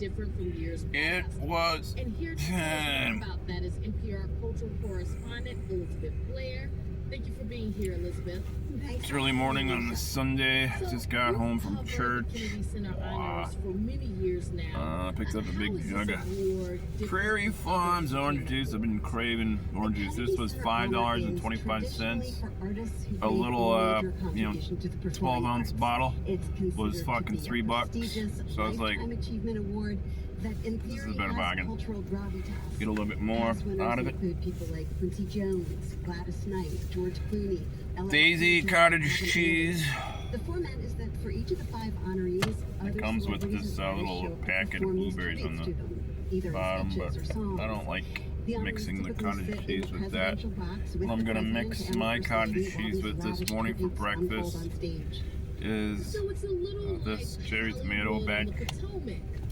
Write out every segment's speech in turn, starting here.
different from years past. It was. And here to tell us about that is NPR cultural correspondent Elizabeth Blair. Thank you for being here, Elizabeth. It's early morning on a Sunday. Just got home from church. For many years now. Picked up a big jug of Prairie Farms orange juice. I've been craving orange juice. This was $5.25. A little, 12-ounce bottle was fucking $3. So I was like, this is a better bargain. Get a little bit more out of it. People like Quincy Jones, Gladys Knight, George Clooney, Daisy cottage cheese. The format is that for each of the 5 honorees, it comes with this little packet of blueberries on the bottom, but I don't like mixing the cottage cheese with that. What I'm gonna mix my cottage cheese with this morning for breakfast is this cherry tomato bag.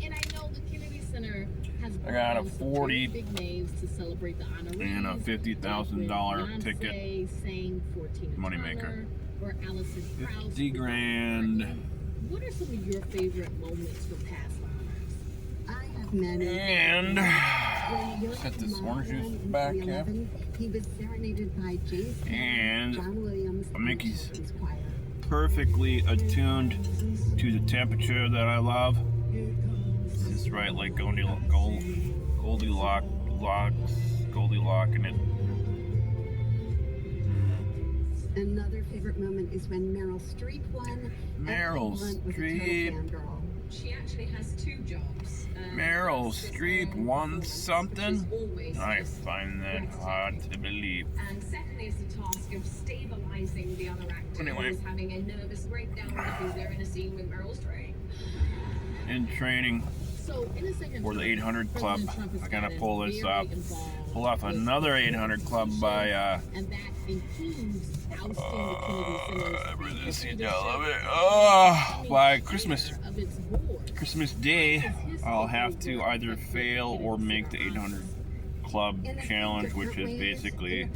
And I know the Kennedy Center has I got a 40 big names to celebrate the honorees, and a $50,000 ticket moneymaker. Or Allison Krauss. 50 grand. What are some of your favorite moments from past honors? I have many. And set this orange juice back up. He was serenaded by James and John Williams, a Mickey's perfectly attuned to the temperature that I love. It's right like Goldilocking it. Another favorite moment is when Meryl Streep won. Meryl Streep. She actually has 2 jobs. Meryl Streep won something? I find that hard to believe. And secondly is the task of stabilizing the other actors. Anyway. Having a nervous breakdown because they're in a scene with Meryl Streep. In training for the 800 Club. I gotta pull this up. Pull off another 800 Club by and that includes ousting the Kennedy Center's by Christmas Day. I'll have to either fail or make the 800 Club challenge, which is basically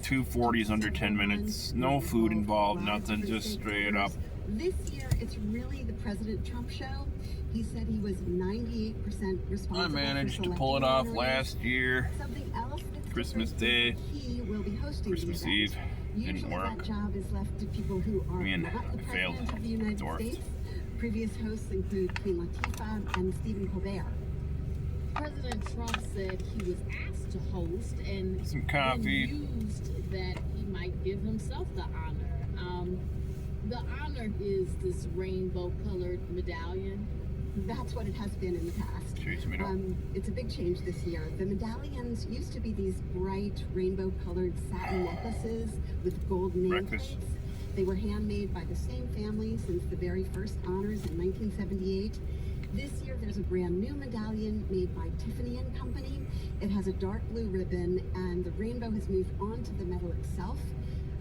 2 40s under 10 minutes. No food involved, nothing, just straight up. This year, it's really the President Trump show. He said he was 98% responsible. I managed to pull it off last year. Something else Christmas Day, he will be hosting Christmas Eve. Didn't work. That job is left to people who are not the President of the United States. Previous hosts include Queen Latifah and Stephen Colbert. President Trump said he was asked to host and some coffee. Used that he might give himself the honor. The honor is this rainbow-colored medallion. That's what it has been in the past. It's a big change this year. The medallions used to be these bright rainbow-colored satin necklaces with gold nameplates. They were handmade by the same family since the very first honors in 1978. This year there's a brand new medallion made by Tiffany & Company. It has a dark blue ribbon and the rainbow has moved onto the medal itself.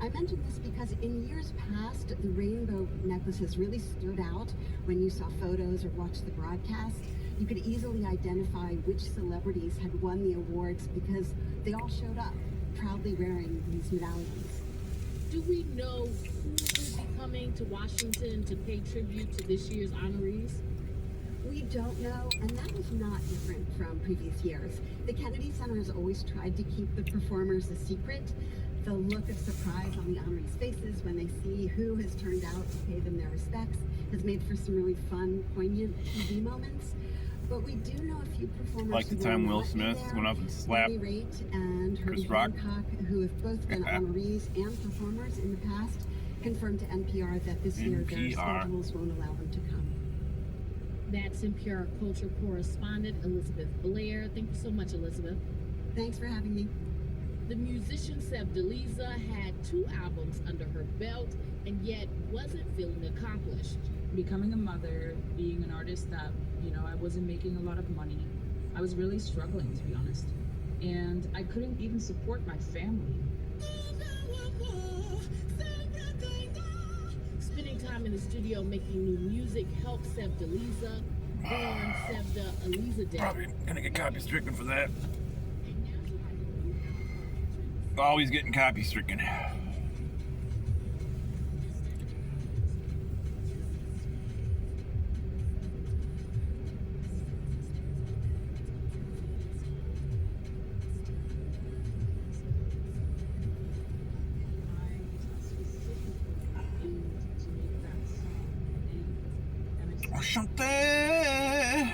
I mention this because in years past, the rainbow necklaces really stood out when you saw photos or watched the broadcast. You could easily identify which celebrities had won the awards because they all showed up proudly wearing these medallions. Do we know who will be coming to Washington to pay tribute to this year's honorees? We don't know, and that is not different from previous years. The Kennedy Center has always tried to keep the performers a secret. The look of surprise on the honorees' faces when they see who has turned out to pay them their respects has made for some really fun, poignant TV moments. But we do know a few performers like the time Will Smith went up and slapped and Chris Rock, who have both been honorees and performers in the past, confirmed to NPR that this year their schedules won't allow them to come. That's NPR culture correspondent Elizabeth Blair. Thank you so much, Elizabeth. Thanks for having me. The musician Sevdaliza had 2 albums under her belt and yet wasn't feeling accomplished. Becoming a mother, being an artist that, I wasn't making a lot of money. I was really struggling, to be honest. And I couldn't even support my family. Spending time in the studio making new music helped Sevdaliza, born Sevda Aliza Day. Probably gonna get copy stricken for that. Always getting copy stricken. Shante.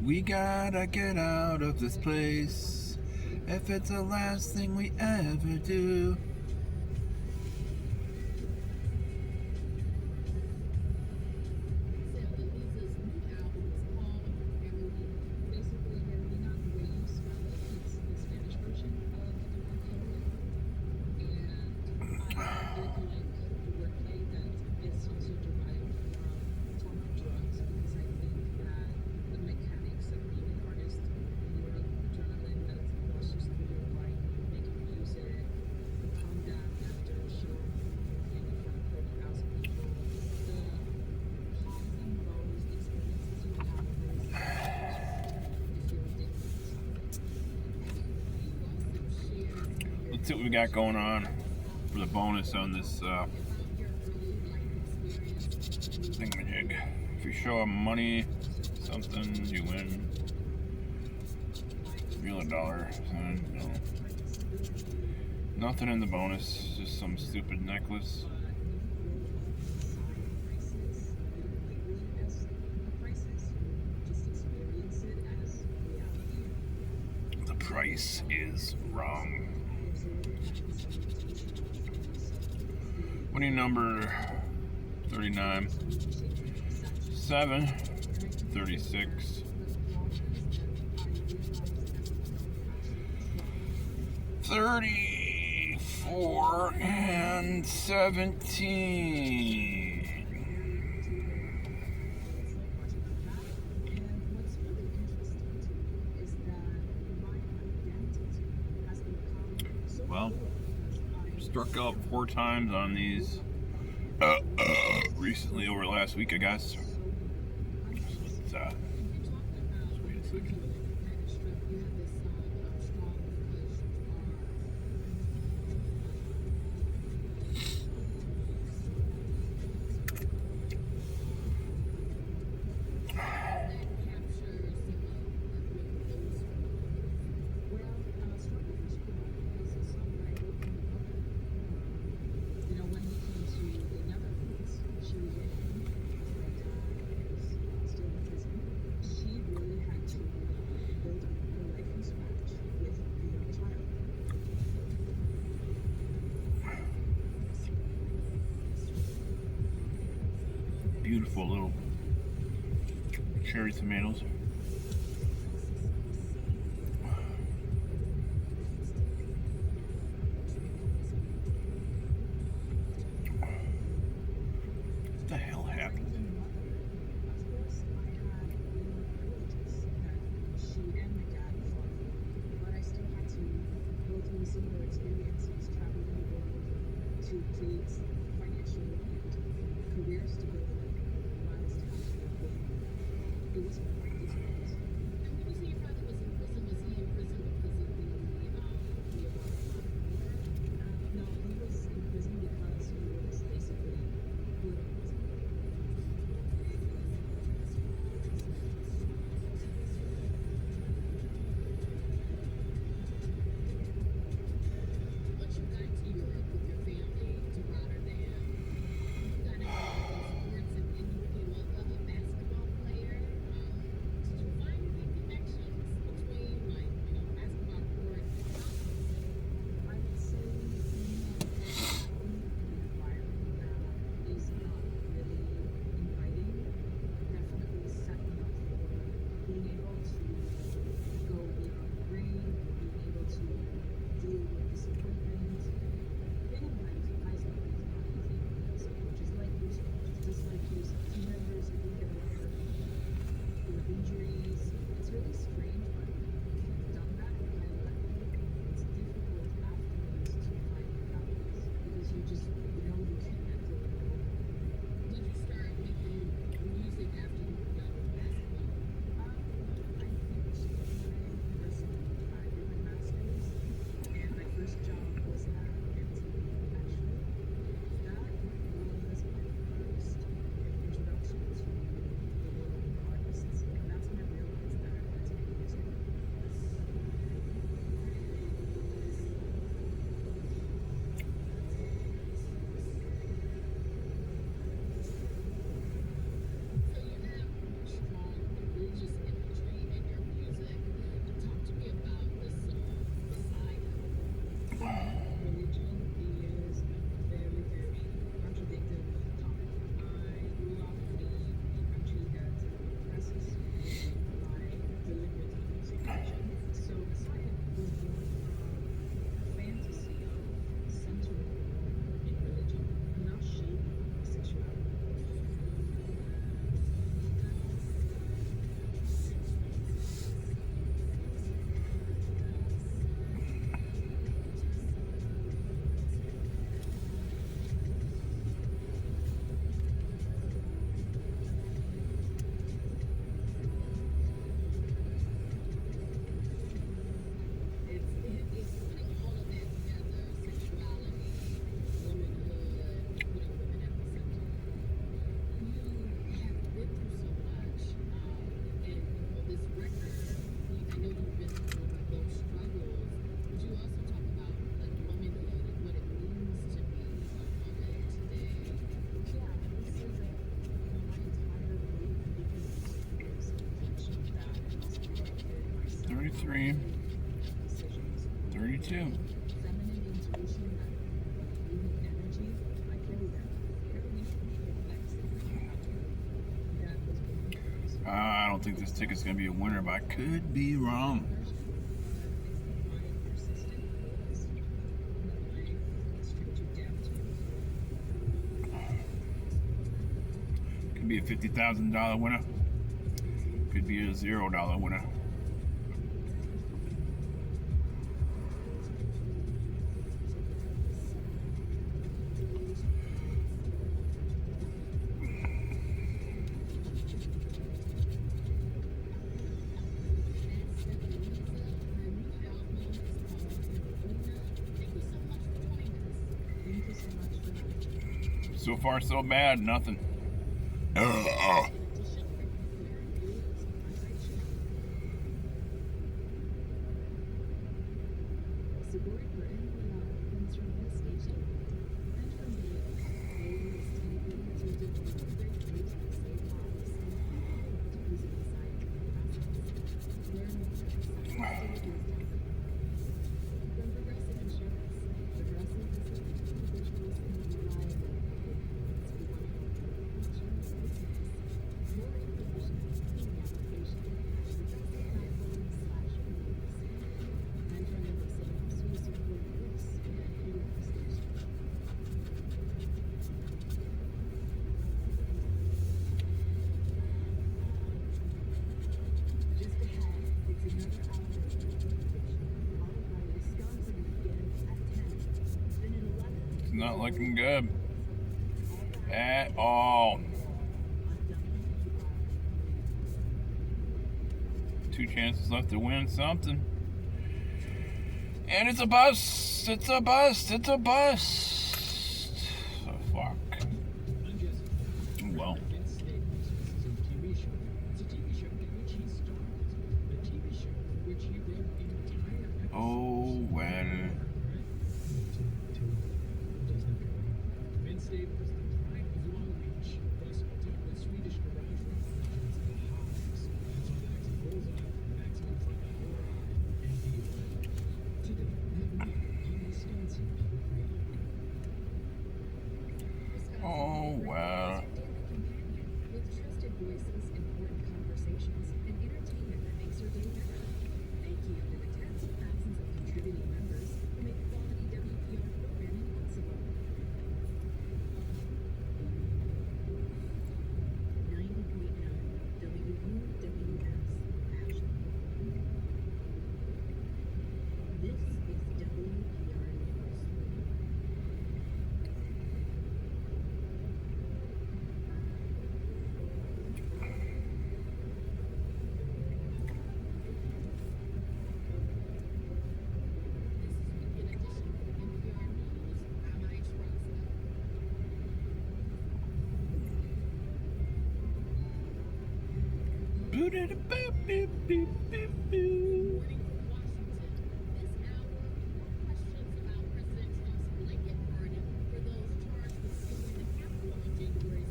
We gotta get out of this place if it's the last thing we ever do. Basically, Carolina, the way you spell it, it's the Spanish version of the word Carolina. And I did like the wordplay that is also derived from drugs, because I think that the mechanics of being an artist, your adrenaline that rushes through your body, making you use it, the calm down after a show in front of 30,000 people, the highs and lows, the experiences you have with if you're addicted to something. Let's see what we got going on for the bonus on this thingamajig. If you show 'em money, something, you win. Real $1. No. Nothing in the bonus, just some stupid necklace. The price is wrong. Winning number 39, 7, 36, 34, and 17. And what's really interesting to me is that my identity has become so Well, fluid because I struck up 4 times on these recently over the last week, I guess. Let's wait a second. You know, when we came to the Netherlands, she was with me. My dad was still in prison. She really had to build up her life from scratch with a young child. Beautiful little cherry tomatoes. What the hell happened? Of course, I had little privileges that she and my dad fought for, but I still had to go through similar experiences, traveling the world to create financial and career stability while still living. It was quite difficult. And when you say your father was in prison, was he in prison because of the No, he was in prison because he was basically political prisoner. once you got to Europe with your family to Rotterdam, you got involved in some 33, 32. Feminine intuition, moving energy, I carry that. Every reflects it. That was one of the I don't think this ticket's gonna be a winner, but I could be wrong. Could be a $50,000 winner. Could be a $0 winner. So far, so bad. Nothing. Support for NPR comes from this station and from the latest TV to deliver breakthroughs that save lives and using the science process. Learn more at science.com. From Progressive Insurance, Progressive is the individuals and reliability. It's the one insurance business. More information, including application, at progressive.com/rules. And remember, savings we support this NPR station. Just ahead, it's another hour of information, followed by Wisconsin begins at 10. Then at 11. It's not looking good at all. 2 chances left to win something. And it's a bust. It's a bust. It's a bust. Oh, fuck. Well. Vince Staples. This is a TV show. It's a TV show in which he stars. A TV show in which he wrote the entire episode. Oh, well. Vince Staples, the pride of Long Beach, thus took the Swedish garage rock to the highs. That's on Maxi Bullseye, Maximum Fun Hour, and today, on Wisconsin Radio. Oh, well. Daily companion with trusted voices, important conversations, and entertainment that makes your day better. Thank you to the tens of thousands of contributing members who make quality WPR programming possible. 90.9 WUWS Passion. This is WPR News. This is Weekend Edition of NPR News. I'm Aisha Roscoe. Morning from Washington. This hour, more questions about President Trump's blanket pardon for those charged with stealing the Capitol on January 6th,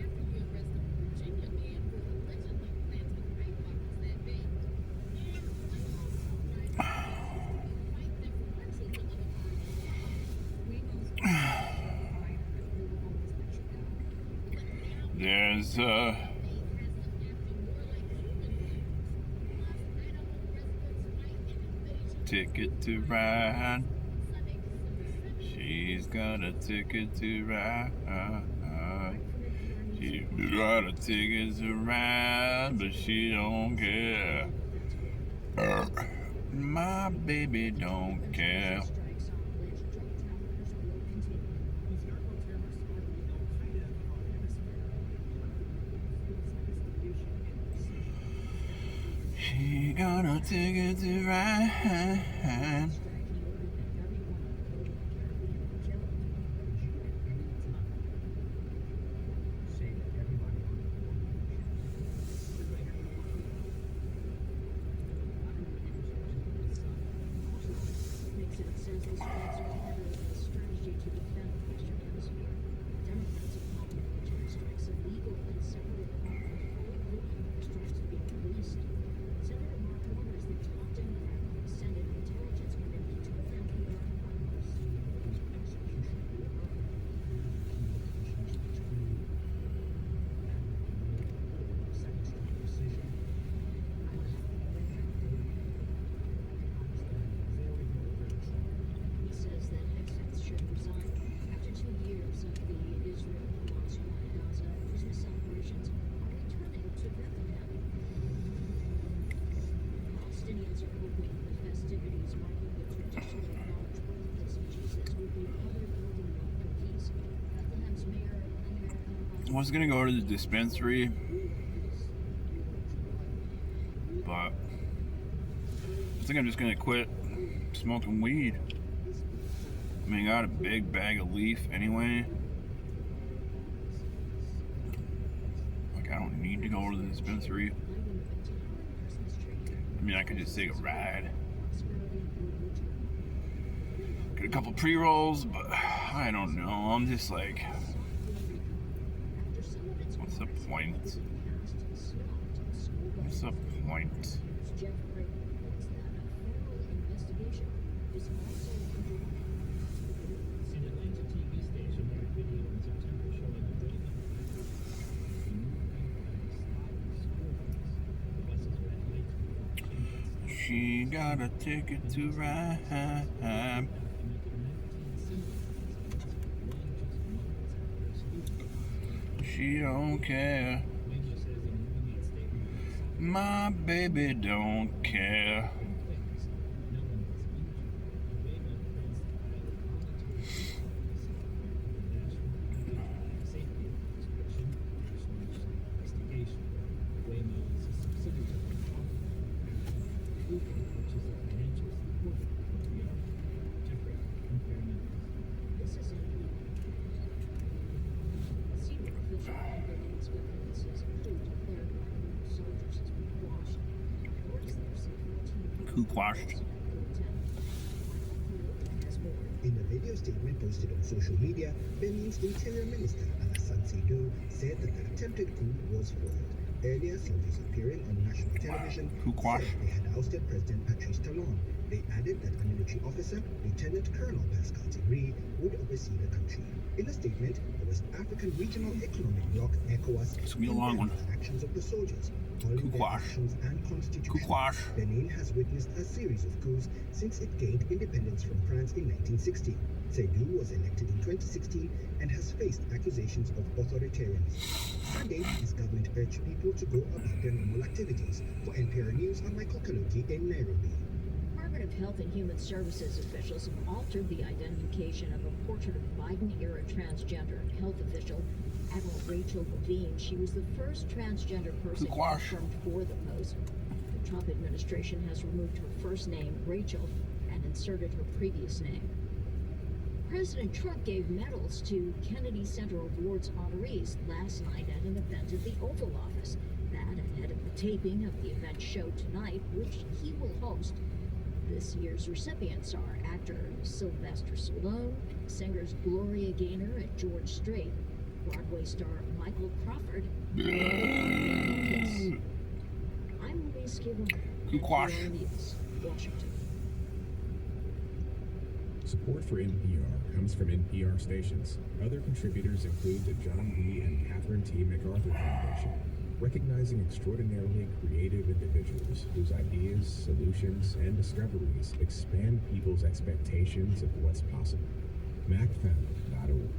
after the arrest of a Virginia man who allegedly planted pipe bombs that day. And White House songwriter says it's quite deferential to other parties. We know writer and Bill Owens that you got. But now There's faith has them acting more like human beings. Plus, Idaho residents fight an invasion. ticket to ride. Sunday, December 7th. She's got a ticket to ride. She's got a ticket to ride, but she don't care. My baby don't care. Strikes on alleged drug traffickers will continue. These narco-terrorists are the Al-Qaeda of our hemisphere. Distribution and precision. She got a ticket to ride. Striking open at every one of the Caribbean and killing you at any time. Say that everybody on the board. Everybody has to work with us. I don't know if it's Nixon says the strikes are part of a strategy to defend the Western Hemisphere. Democrats are calling the military strikes illegal in several of them before open strikes being released. Senator Mark Warner is the top was gonna go to the dispensary, but I think I'm just gonna quit smoking weed. I mean, I got a big bag of leaf anyway. Like, I don't need to go to the dispensary. I mean, I could just take a ride. Get a couple pre-rolls, but I don't know. I'm just like, what's the point? What's the point? An Atlanta TV station aired video in September showing a wave of the bus's red lights were flashing. She got a ticket to ride. She don't care. Waymo says in an immediate statement, My baby don't care. things no one was injured. Waymo prints the pilot on a tour national safety inspection. Waymo is a subsidiary of Google, which is a financial supporter of VR. Jeffrey, compare notes. This is a senior official believes witnesses include declared soldiers has been washed. Reports there say 14 Who quashed? has more. In a video statement posted on social media, Benin's Interior Minister Alassane Seydo said that the attempted coup was foiled. Earlier, soldiers appearing on national television Who quashed? said they had ousted President Patrice Talon. They added that a military officer, Lieutenant Colonel Pascal Thierry, would oversee the country. In a statement, the West African Regional Economic Bloc, ECOWAS, It's gonna be a long one. condemned the actions of the soldiers, calling Coup their quash. actions unconstitutional. Coup quash. Benin has witnessed a series of coups since it gained independence from France in 1960. Seydu was elected in 2016 and has faced accusations of authoritarianism. Monday, his government urged people to go about their normal activities. For NPR News, I'm Michael Kanuki in Nairobi. Department of Health and Human Services officials have altered the identification of a portrait of Biden-era transgender health official, Admiral Rachel Levine. She was the first transgender person Quash. confirmed for the post. The Trump administration has removed her first name, Rachel, and inserted her previous name. President Trump gave medals to Kennedy Center Awards honorees last night at an event at the Oval Office. That ahead of the taping of the event show tonight, which he will host. This year's recipients are actor Sylvester Stallone, singers Gloria Gaynor and George Strait, Broadway star Michael Crawford, and Kiss. I'm Louise Gibbon. Who quash? News, Washington. Support for NPR comes from NPR stations. Other contributors include the John B. and Catherine T. MacArthur Foundation, recognizing extraordinarily creative individuals whose ideas, solutions, and discoveries expand people's expectations of what's possible. MacFound.org.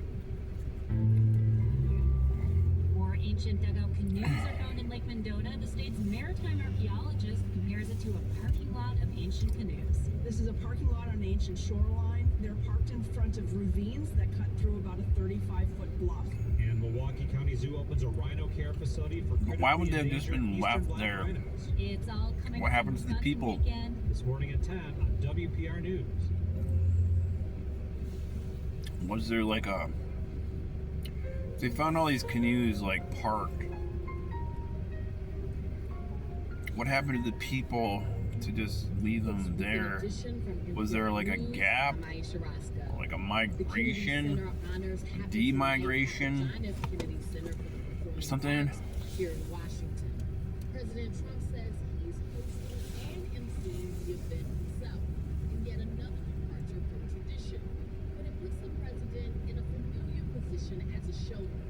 More ancient dugout canoes are found in Lake Mendota. The state's maritime archaeologist compares it to a parking lot of ancient canoes. This is a parking lot on an ancient shoreline. They're parked in front of ravines that cut through about a 35-foot bluff. And Milwaukee County Zoo opens a rhino care facility for Why would they have just been left black there? rhinos. It's all coming What up happens in to the Wisconsin people? Weekend. This morning at 10 on WPR News. Was there like a... They found all these canoes like parked. What happened to the people to just leave them there? Was there like a gap? Like a migration? Demigration? Or something? Here in Washington, President Trump says he's hosting and emceeing the event himself, in yet another departure from tradition. But it puts the president in a familiar position as a showman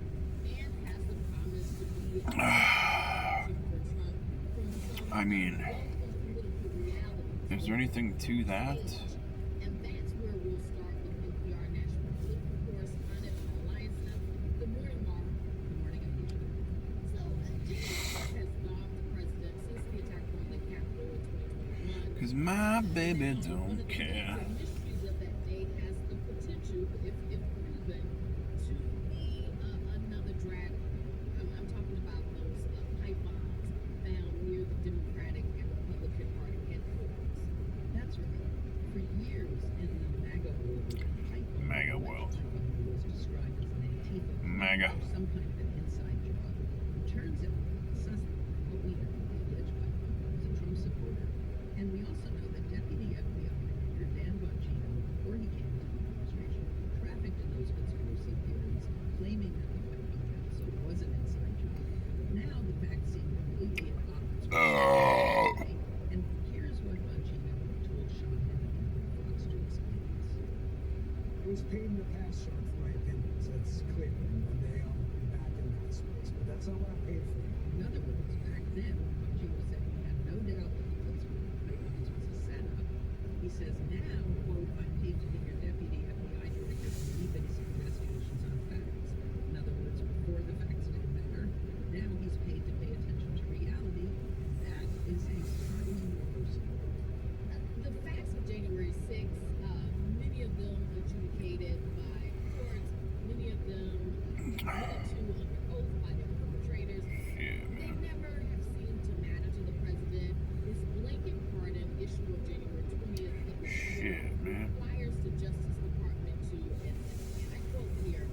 and has the promise to be a for Trump from some I mean, political reality. is there anything to that? And that's where we'll start with NPR national political correspondent Paul Lyons. Good morning, Paul. Good morning, everyone. So, DHS has dogged the president since the attack on the Capitol in 2021. Cause my baby One of don't the care. major mysteries of that day has the potential, if proven, to be another drag we also know that Deputy FBI Director Dan Bongino, before he came into the administration, trafficked in those conspiracy theories, claiming that the White House was an inside job. Now the facts seem completely at odds. And here's what Bongino told Sean Hannity on Fox to explain this. I was paid in the past, Sean, for my opinions. That's clear. And one day I'll be back in that space. But that's not what I paid for. In other words, back then, Bongino said he had no doubt that the White House was a setup. He says now, quote, I'm paid to be your deputy FBI director and he based investigations on facts. In other words, before the facts didn't matter, now he's paid to pay attention to reality. That is a startling reversal. The facts of January 6th, many of them adjudicated by courts, many of them admitted to under oath by their perpetrators. They never have seemed to matter to the president. This blanket pardon issue of January 20th of this year requires the Justice Department to, and I quote here,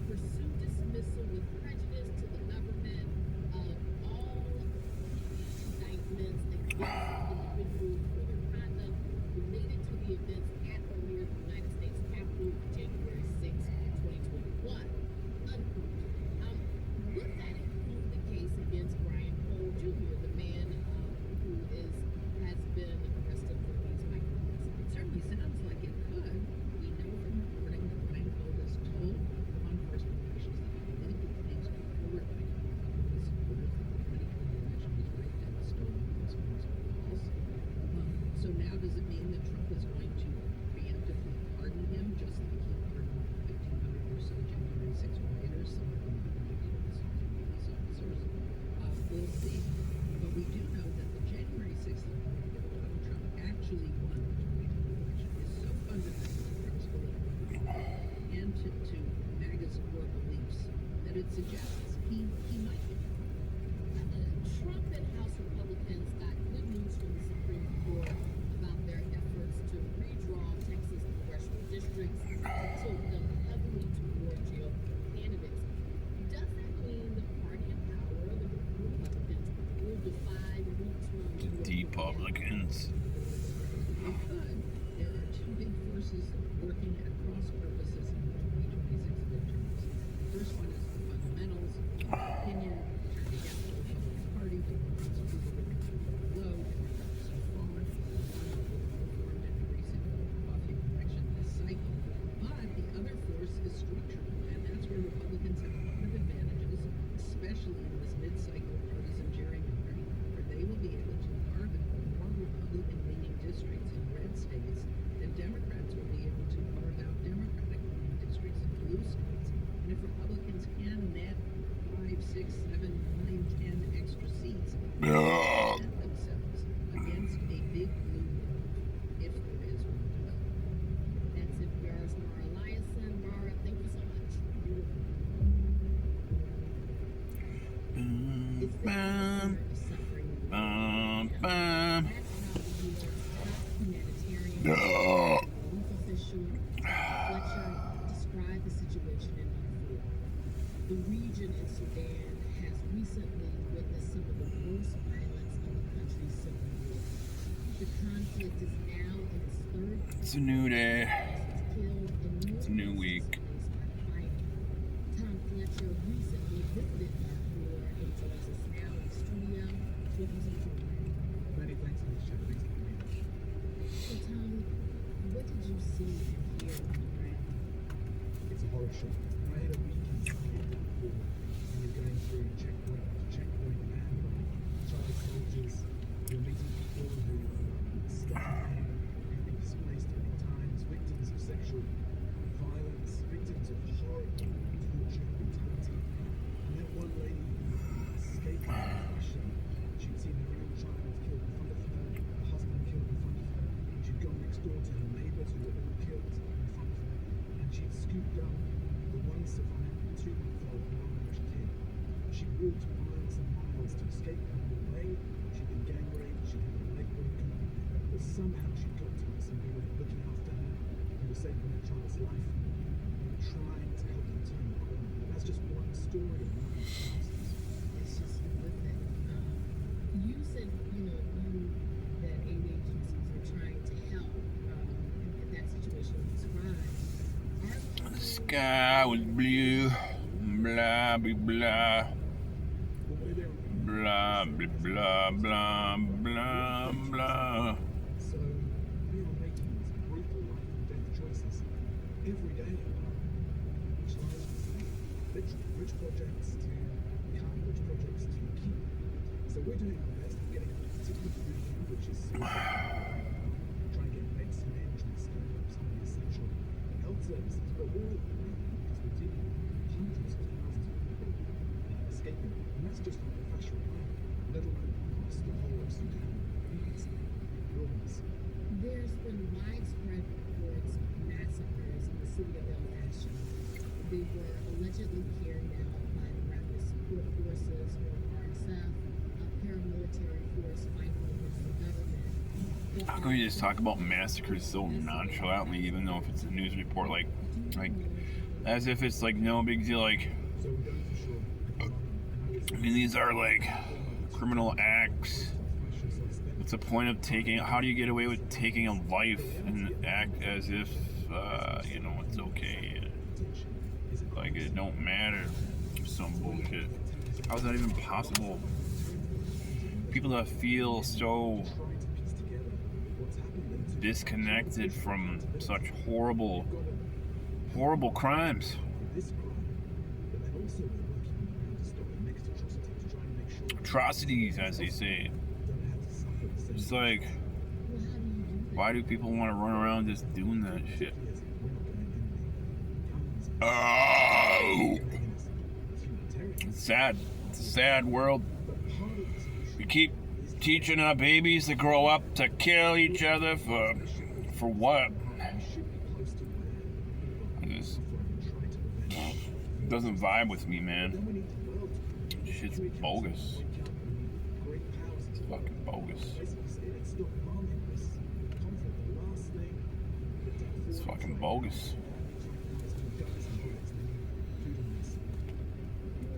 pursue dismissal with prejudice to the government of all indictments against individuals for their conduct related to the events at or near the United States Capitol January 6, 2021. Unquote. Would that include the case against Brian Cole Jr., the man who has been arrested for these microplays? It certainly sounds like it could. We know from reporting that Brian Cole has told law enforcement officials that he believed the claims put forward by his supporters that the 2020 election was rigged and stolen was false. So now does it mean that Trump is going to preemptively pardon him, just like he pardoned 1,500 or so January 6 rioters, some of them police officers? We'll see. But we do know that the January 6th appointment that Donald Trump actually won the 2020 election is so fundamental to Trump's political and to MAGA's core beliefs that it suggests he might be. Trump and House Republicans got good news from the Supreme Court about their efforts to redraw Texas congressional districts to tilt them heavily toward GOP candidates. Does that mean the party in power, the Republicans, will defy the Republicans. They could. There are two big forces working at cross purposes in the 2026 midterms. The first one is the fundamentals, opinion, turned against the Republican Party, the Democrats are low, Democrats so far, reformed in every single coffee election this cycle. But the other force is structural, and that's where Republicans have a lot of advantages, especially in this mid-cycle partisan gerrymandering, where they will be able to carve out more Republican-leaning districts in red states than Democrats will be able to carve out Democratic-leaning districts in blue states. And if Republicans can net 5, 6, 7, 9, 10 extra seats, they will present themselves against a big blue wall, if there is one developed. That's NPR's Mara Eliason. Mara, thank you so much. It's the epicenter of suffering in the world. That's how the U.S. top humanitarian relief official Fletcher described the situation in Darfur. The region in Sudan has recently witnessed some of the worst violence in the country's civil war. The conflict is now in its third year. It's a new day. Killed and It's a new week. Tom Fletcher recently visited Darfur and joins us now in the studio. Welcome to the program. Many thanks for this show. Thanks for having me. So Tom, what did you see and hear on the ground? It's a horror show. I had a week inside Darfur, and you're going through checkpoint to checkpoint, and child soldiers, you're meeting people who scattered, who've been displaced many times, victims of sexual violence, victims of horrible torture, brutality. And then one lady escaped from depression. She'd seen her own child killed in front of her, her husband killed in front of her. She'd gone next door to her neighbours who were all killed in front of her, and she'd scooped up the one surviving 2-month-old malnourished kid. She walked miles and miles to escape her whole way. She'd been gang raped, she'd had her leg broken, but somehow she got to us and we were looking after her, we were saving her child's life, we were trying to help them turn the corner. That's just one story of many thousands. It's just horrific. You said, that ADHD sky was blue. Blah, blah, blah. Blah, blah, blah, blah, blah, blah. So we are making these brutal life and death choices every day. Which lies we say, which projects to cut, which projects to keep. So we're doing our best. We're getting a particular review, which is trying to get beds, management, some of the essential health services. But we're all because we're dealing with hundreds of thousands of people escaping. And that's just on the professional level, let alone across the whole of Sudan. It's enormous. There's been widespread reports of massacres in the city of El Fasher. They were allegedly carried out by the Rapid Support Forces or RSF, a paramilitary force fighting against the government. How can we just talk about massacres so nonchalantly, even though if it's a news report, like as if it's like no big deal? Like, I mean, these are like criminal acts. What's the point of taking? How do you get away with taking a life and act as if you know it's okay? Like it don't matter. Some bullshit. How is that even possible? People that feel so disconnected from such horrible crimes. Atrocities, as they say. It's like, why do people want to run around just doing that shit? Oh! It's sad. It's a sad world. We keep teaching our babies to grow up to kill each other for what? It doesn't vibe with me, man. Shit's bogus. It's fucking bogus. It's fucking bogus.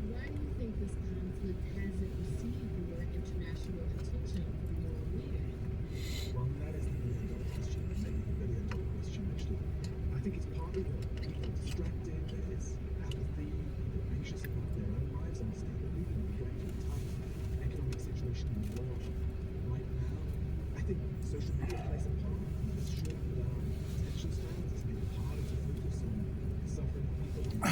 Why do you think this conflict hasn't received more international attention from world leaders? Well, that is the million-dollar question, maybe the billion-dollar question, actually. I think it's partly that people are distracted, there's apathy, people are anxious about their own lives, honestly, but even the great and tough economic situation in the world right now. I think social media plays a part. It's shortened our attention spans, it's made it harder to focus on the suffering of people in the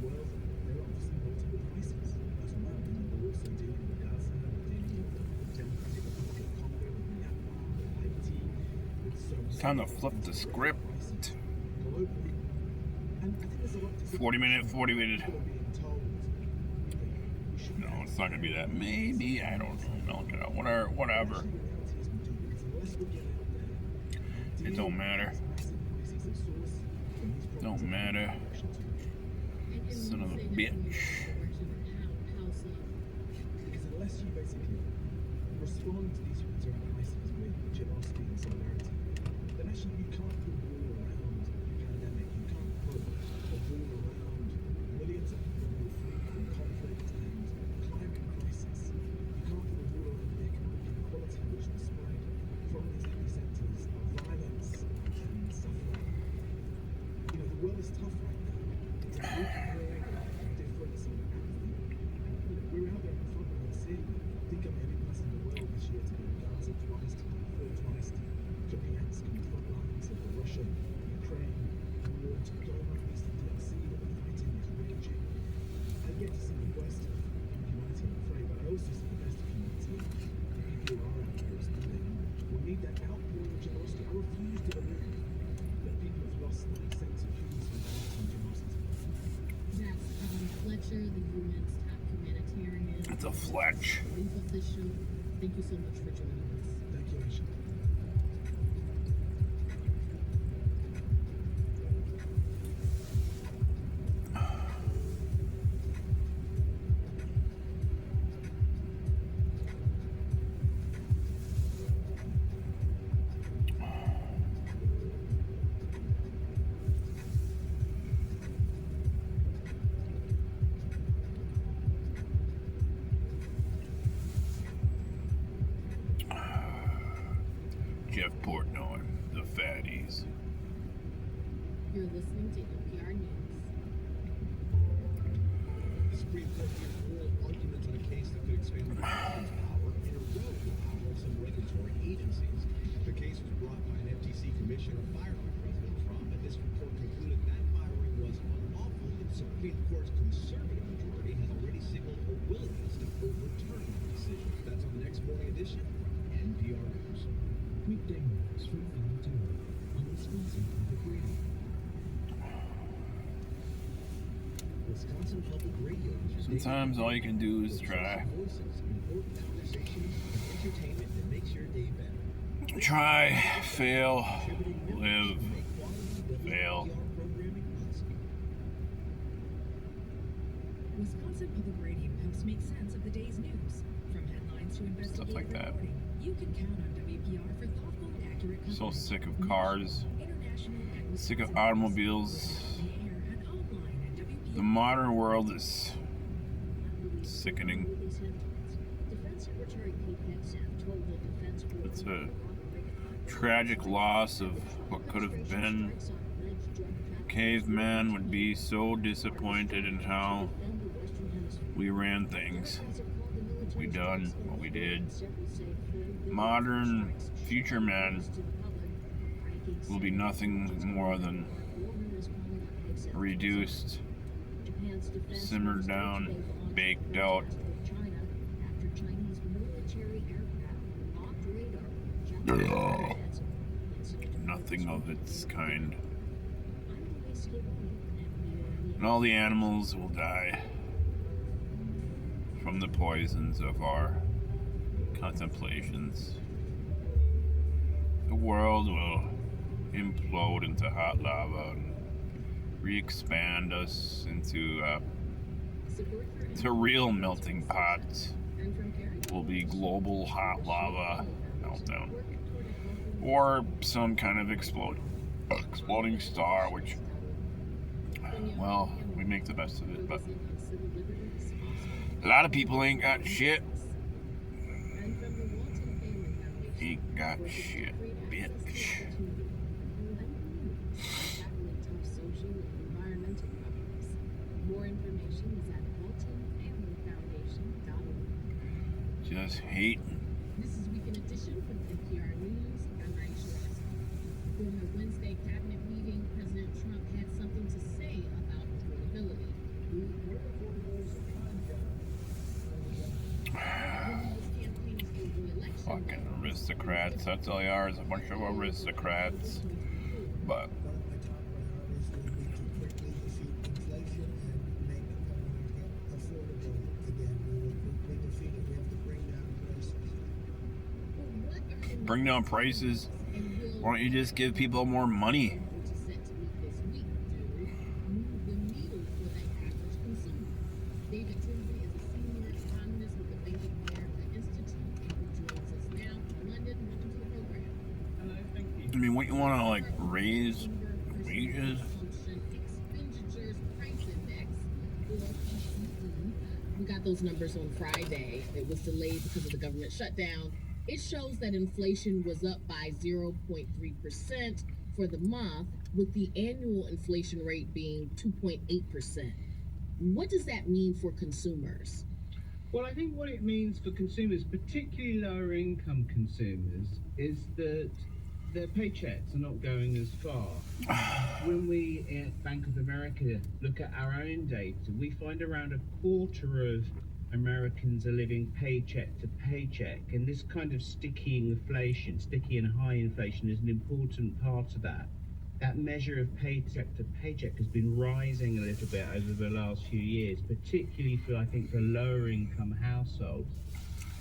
world. There are obviously multiple crises as well. You know, we're also dealing with Gaza, we're dealing with the Democratic Republic of Congo, with Myanmar, with Haiti, with so It's time to flip the script. globally. And I think there's a lot to 40 minute. people are being told we should No, it's not gonna be that. Maybe, I don't know. Milk it out. Whatever. the reality is we do, because unless we get out there and It deal don't matter. with these massive crises of source, then these problems Don't are matter. direction to And Son of a when you say bitch. how so? because unless you basically respond to these humanitarian crises with generosity and solidarity, then actually you can't put a wall around the pandemic. You can't put a wall around millions of people who are fleeing from conflict and climate crisis. You can't put a wall around the economic inequality which will spread from these epicenters of violence and suffering. You know, the world is tough right now. It's a big world of difference and apathy. And you know, we're out there in the front line seeing it. I think I'm the only person in the world this year to go to Gaza twice, to go twice, to Kupiansk on the front lines of the Russia-Ukraine war, to go around Eastern DRC where the fighting is raging. I get to see the worst of humanity, I'm afraid, but I also see the best of humanity. The people who are out there responding. We need that outpouring of generosity. I refuse to believe that people have lost that sense of human solidarity and generosity. That's Fletcher, the UN's top humanitarian. It's a Fletch. Relief official. Thank you so much for joining us. Thank you, Aisha. You're listening to NPR News. The Supreme Court hears oral arguments on a case that could expand the president's power and erode the power of some regulatory agencies. The case was brought by an FTC commissioner fired by President Trump, and this report concluded that firing was unlawful. The Supreme Court's conservative majority has already signaled a willingness to overturn the decision. That's on the next morning edition from NPR News. Weekday mornings from 5 to 9 on Wisconsin Public Radio. Wisconsin Public Radio is your Sometimes all you can do is try. voices, important conversations, and entertainment that makes your day better. Try, fail, live, fail. Wisconsin Public Radio helps make sense of the day's news. From headlines to investigative like that. reporting, you can count on WPR for thoughtful and accurate coverage. So sick of cars, International and sick of Wisconsin automobiles. on the air and online at WPR. The modern world is sickening. Defense Secretary Pete Hegseth told the Defense Board It's a tragic loss of what could have been. Caveman would be so disappointed in how we ran things. We done what we did. Modern future man will be nothing more than reduced, simmered down, baked out. Nothing of its kind. And all the animals will die from the poisons of our contemplations. The world will implode into hot lava and re-expand us into real melting pots. Will be global hot lava meltdown, or some kind of exploding star, which, well, we make the best of it. But a lot of people ain't got shit. Ain't got shit, bitch. More information is at waltonfamilyfoundation.org. Just hate. This is Weekend Edition from NPR News. I'm Aisha Russell. During the Wednesday cabinet meeting, President Trump had something to say about affordability. Fucking aristocrats. That's all they are, is a bunch of aristocrats. But bring down prices. Why don't you just give people more money? David Tinsley is a senior economist with the Bank of America Institute, who joins us now from London. Welcome to the program. Hello, thank you. I mean, what you want to like raise wages? Expenditures Price Index, or PCE. We got those numbers on Friday. It was delayed because of the government shutdown. It shows that inflation was up by 0.3% for the month, with the annual inflation rate being 2.8%. What does that mean for consumers? Well, I think what it means for consumers, particularly lower income consumers, is that their paychecks are not going as far. When we at Bank of America look at our own data, we find around a quarter of Americans are living paycheck to paycheck, and this kind of sticky inflation, sticky and high inflation, is an important part of that. That measure of paycheck to paycheck has been rising a little bit over the last few years, particularly for, I think, for lower income households.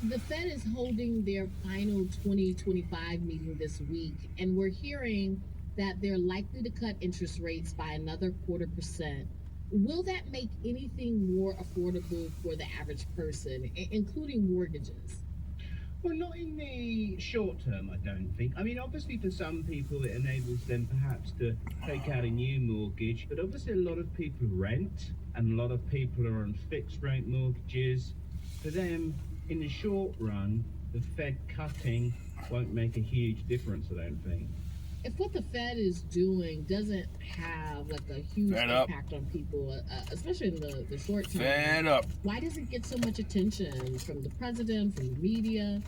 The Fed is holding their final 2025 meeting this week, and we're hearing that they're likely to cut interest rates by another 0.25%. Will that make anything more affordable for the average person, including mortgages? Well, not in the short term, I don't think. I mean, obviously for some people it enables them perhaps to take out a new mortgage, but obviously a lot of people rent, and a lot of people are on fixed rate mortgages. For them, in the short run, the Fed cutting won't make a huge difference, I don't think. if what the Fed is doing doesn't have like a huge Fed up. impact on people, especially in the short term, Fed up. why does it get so much attention from the president, from the media?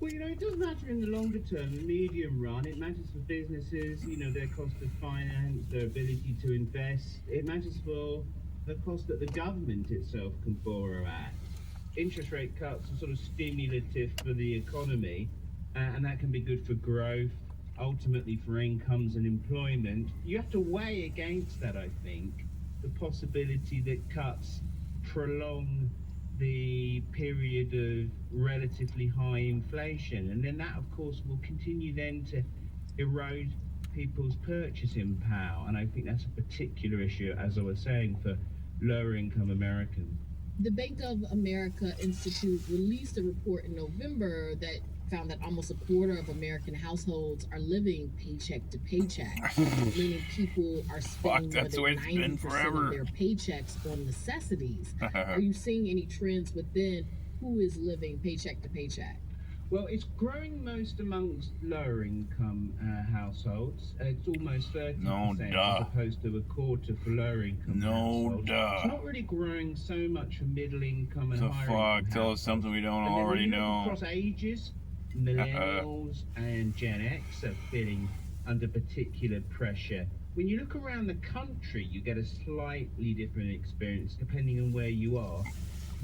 Well, it does matter in the longer term, the medium run. It matters for businesses, their cost of finance, their ability to invest. It matters for the cost that the government itself can borrow at. Interest rate cuts are sort of stimulative for the economy, and that can be good for growth, ultimately for incomes and employment. You have to weigh against that, I think, the possibility that cuts prolong the period of relatively high inflation, and then that of course will continue then to erode people's purchasing power, and I think that's a particular issue, as I was saying, for lower income Americans. The Bank of America Institute released a report in November that found that almost a quarter of American households are living paycheck to paycheck, meaning people are spending more that's the way than it's been 90% forever. of their paychecks on necessities. Are you seeing any trends within who is living paycheck to paycheck? Well, it's growing most amongst lower income households. It's almost 30%, No duh. as opposed to a quarter for lower income No households. duh. It's not really growing so much for middle income and The higher fuck? income Tell us something we don't And then when already you look know. across ages, millennials and Gen X are feeling under particular pressure. When you look around the country, you get a slightly different experience depending on where you are.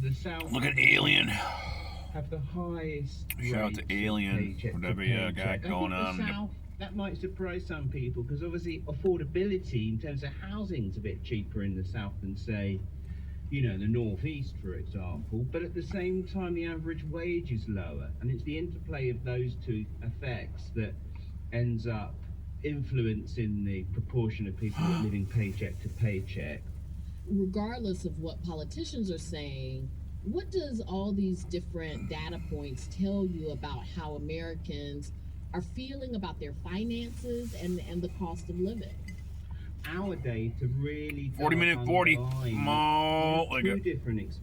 The South Look at Alien. have the highest Shout out rates to of Alien, paycheck to whatever paycheck. got I think going the on. South, that might surprise some people because obviously affordability in terms of housing is a bit cheaper in the South than say the Northeast, for example, but at the same time the average wage is lower, and it's the interplay of those two effects that ends up influencing the proportion of people that are living paycheck to paycheck. Regardless of what politicians are saying, what does all these different data points tell you about how Americans are feeling about their finances and the cost of living? Our data really 40 minute 40. underline Mo. two different experiences.